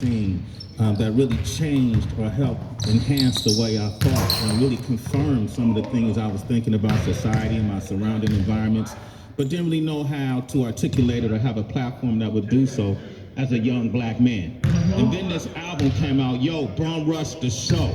thing that really changed or helped enhance the way I thought and really confirmed some of the things I was thinking about society and my surrounding environments, but didn't really know how to articulate it or have a platform that would do so as a young black man. And then this album came out, Bum Rush the Show,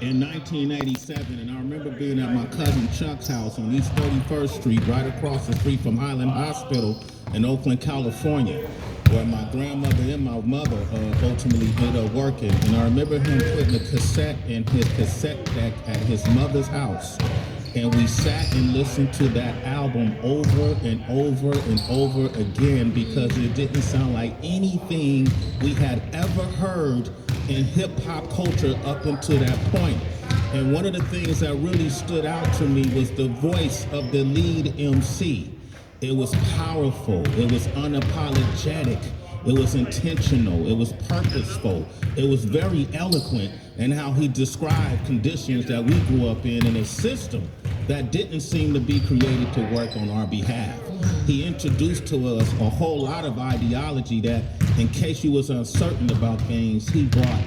in 1987, and I remember being at my cousin Chuck's house on East 31st Street, right across the street from Highland Hospital in Oakland, California, where my grandmother and my mother ultimately ended up working. And I remember him putting a cassette in his cassette deck at his mother's house. And we sat and listened to that album over and over and over again because it didn't sound like anything we had ever heard in hip-hop culture up until that point. And one of the things that really stood out to me was the voice of the lead MC. It was powerful, it was unapologetic, it was intentional, it was purposeful, it was very eloquent in how he described conditions that we grew up in a system that didn't seem to be created to work on our behalf. He introduced to us a whole lot of ideology that, in case you was uncertain about things, he brought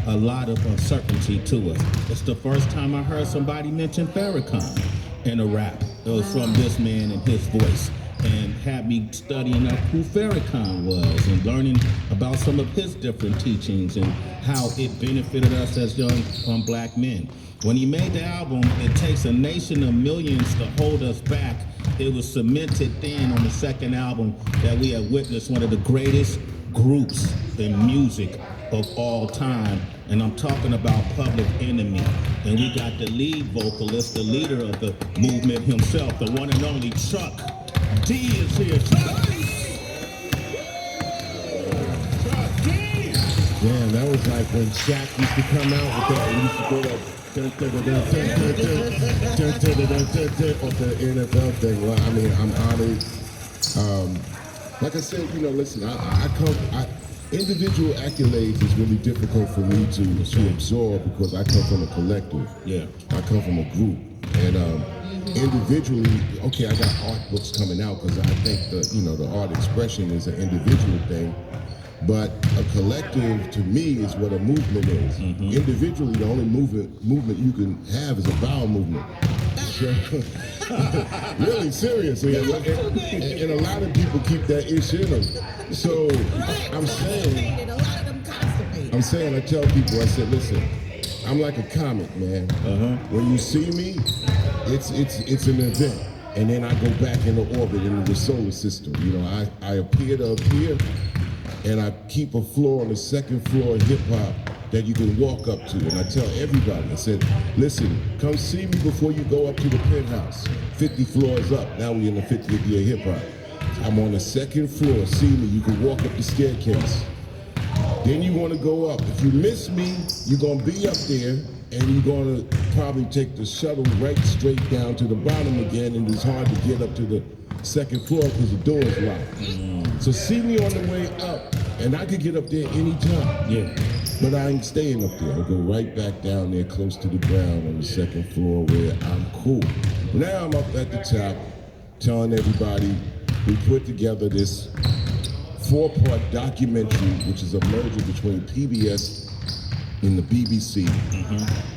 a lot of uncertainty to us. It's the first time I heard somebody mention Farrakhan in a rap. It was from this man and his voice, and had me studying up who Farrakhan was and learning about some of his different teachings and how it benefited us as young black men. When he made the album, It Takes a Nation of Millions to Hold Us Back, it was cemented then on the second album that we had witnessed one of the greatest groups in music of all time. And I'm talking about Public Enemy. And we got the lead vocalist, the leader of the movement himself, the one and only Chuck D is here. Chuck D! Yeah, that was like when Shaq used to come out with that. He used to go like off the NFL thing. Well, I mean, I'm honored. Like I said, listen, individual accolades is really difficult for me to absorb because I come from a collective. Yeah. I come from a group. And individually, okay, I got art books coming out because I think the art expression is an individual thing. But a collective, to me, is what a movement is. Mm-hmm. Individually, the only movement you can have is a bowel movement. So, really, seriously. And a lot of people keep that issue in them. So I'm saying, I tell people, I said, listen, I'm like a comet, man. Uh-huh. When you see me, it's an event. And then I go back into orbit into the solar system. I appear to appear. And I keep a floor on the second floor of hip-hop that you can walk up to. And I tell everybody, I said, listen, come see me before you go up to the penthouse. 50 floors up, now we're in the 50th year of hip-hop. I'm on the second floor, see me, you can walk up the staircase. Then you wanna go up. If you miss me, you're gonna be up there, and you're gonna probably take the shuttle right straight down to the bottom again, and it's hard to get up to the second floor because the door is locked. So see me on the way up, and I could get up there anytime. Yeah. But I ain't staying up there. I'll go right back down there close to the ground on the second floor where I'm cool. Now I'm up at the top telling everybody we put together this 4-part documentary, which is a merger between PBS and the BBC,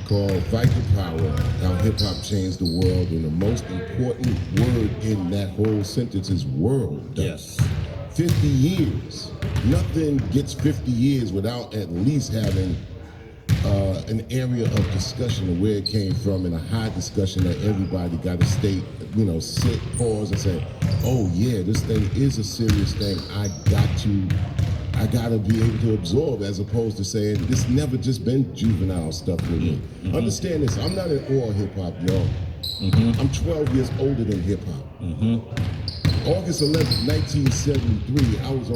called Vital Power, How Hip Hop Changed the World. And the most important word in that whole sentence is world. Yes. 50 years. Nothing gets 50 years without at least having an area of discussion of where it came from, and a high discussion that everybody got to sit, pause, and say, oh yeah, this thing is a serious thing. I gotta be able to absorb, as opposed to saying this never just been juvenile stuff with me. Mm-hmm. Understand this, I'm not in all hip hop, y'all. Mm-hmm. I'm 12 years older than hip hop. Mm-hmm. August 11th, 1973, I was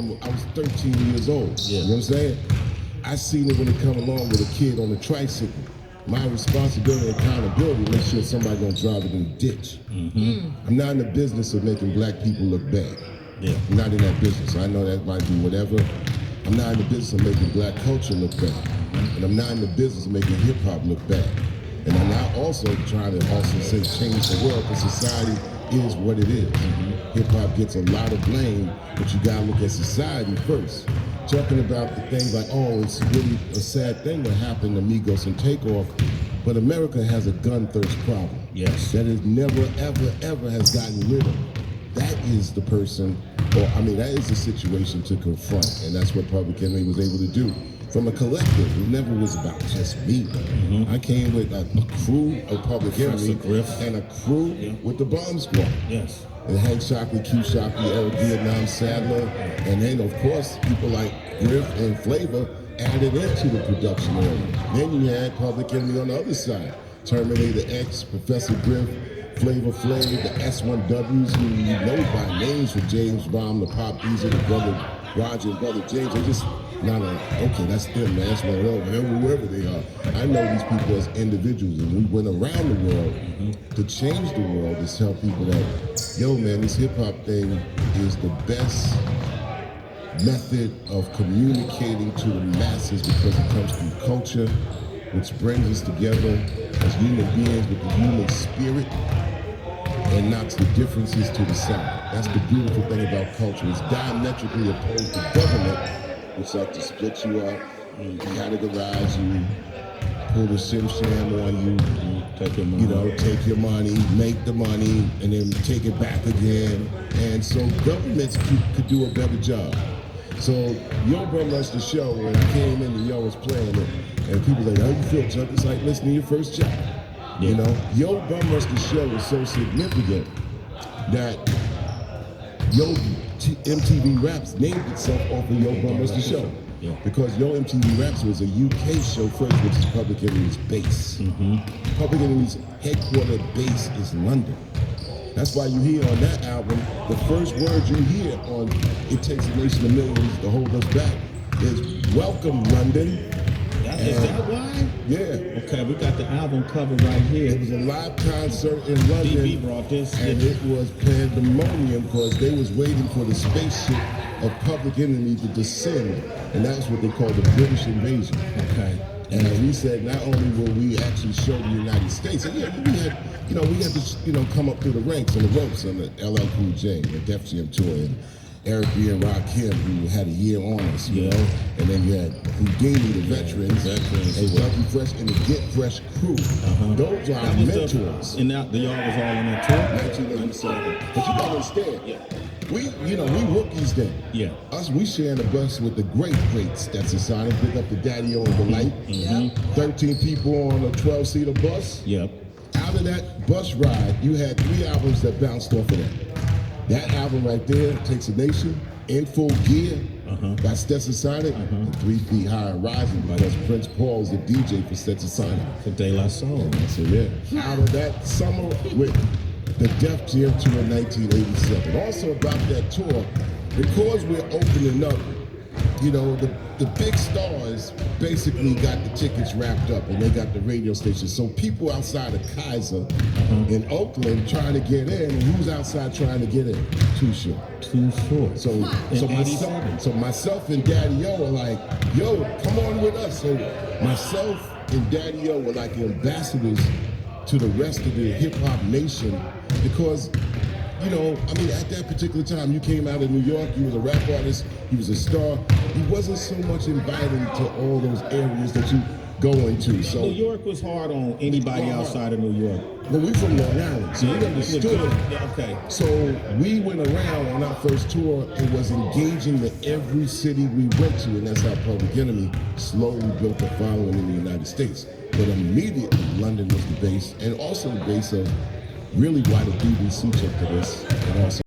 13 years old. Yeah. You know what I'm saying? I seen it when it come along with a kid on a tricycle. My responsibility and accountability to make sure somebody don't drive it in the ditch. Mm-hmm. I'm not in the business of making black people look bad. Yeah. I'm not in that business. I know that might be whatever. I'm not in the business of making black culture look bad. And I'm not in the business of making hip hop look bad. And I'm not also trying to say change the world, because society is what it is. Mm-hmm. Hip hop gets a lot of blame, but you gotta look at society first. talking about the things like, oh, it's really a sad thing what happened to Migos and Takeoff, but America has a gun thirst problem. Yes. That is never, ever, ever has gotten rid of. That is the person, or I mean, that is the situation to confront, and that's what Public Enemy was able to do. From a collective, it never was about just me. I came with a crew of Public Enemy and a crew with the Bomb Squad. Yes. And Hank Shockley, Q Shockley, Eric Vietnam, Sadler, and then of course people like Griff and Flavor added into the production area. Then you had Public Enemy on the other side. Terminator X, Professor Griff, Flavor Flav, the S1Ws, who you know by names for James Bomb, the Pop Diesel, the brother Roger and brother James. They just not okay, that's them, man. That's one of them, whoever they are. I know these people as individuals, and we went around the world to change the world, to tell people that, yo, man, this hip hop thing is the best method of communicating to the masses because it comes through culture, which brings us together as human beings with the human spirit and knocks the differences to the side. That's the beautiful thing about culture. It's diametrically opposed to government, which like to split you up, categorize you, pull the shim-sham on you, take your money. You know, take your money, make the money, and then take it back again. And so governments could do a better job. So Yo Bum Rush the show, when I came in and Yo was playing it, and people were like, how you feel, Chuck? It's like listening to your first track. You know, Yo Bum Rush the show was so significant that MTV Raps named itself off of Yo Bum Rush the show. Yeah. Because Yo MTV Raps was a UK show first, which is Public Enemy's base. Public Enemy's headquarter base is London. That's why you hear on that album, the first words you hear on It Takes a Nation of Millions to Hold Us Back is welcome, London. Is that why? Yeah. Okay, we got the album cover right here. It was a live concert in London. DB brought this. And it was pandemonium because they was waiting for the spaceship of Public Enemy to descend. And that's what they call the British invasion. Okay. And we said not only will we actually show the United States, and yeah, we had to come up through the ranks and the ropes on the LL Cool J, the Def Jam tour, and Eric B. and Rakim, who had a year on us, you know, and then you had Houdini, the veterans, and Lucky Fresh and the Get Fresh crew. Those are our mentors. And now y'all was all on that tour? 1987. But you gotta understand, we rookies then. Yeah. Us, we sharing the bus with the greats. That's a sign. Pick up the Daddy-O and the Light. 13 people on a 12-seater bus. Yep. Out of that bus ride, you had 3 albums that bounced off of that. That album right there, Takes a Nation, In Full Gear, by Stetson Sonic, and 3 Feet High and Rising, because Prince Paul's the DJ for Stetson Sonic. For De La Soul. So yeah, out of that summer with the Def Jam tour in 1987. Also about that tour, because we're opening up, you know, the big stars basically got the tickets wrapped up and they got the radio stations. So people outside of Kaiser in Oakland trying to get in, and who's outside trying to get in? Too Short. Too Short. So myself and Daddy-O were like, yo, come on with us. So myself and Daddy-O were like ambassadors to the rest of the hip hop nation, because, you know, I mean, at that particular time, you came out of New York, you was a rap artist, you was a star. He wasn't so much invited to all those areas that you go into. So New York was hard on anybody outside of New York. Well, we from Long Island, so we understood. Okay. So we went around on our first tour and was engaging in every city we went to, and that's how Public Enemy slowly built a following in the United States. But immediately, London was the base, and also the base of really why the BBC took to this, and also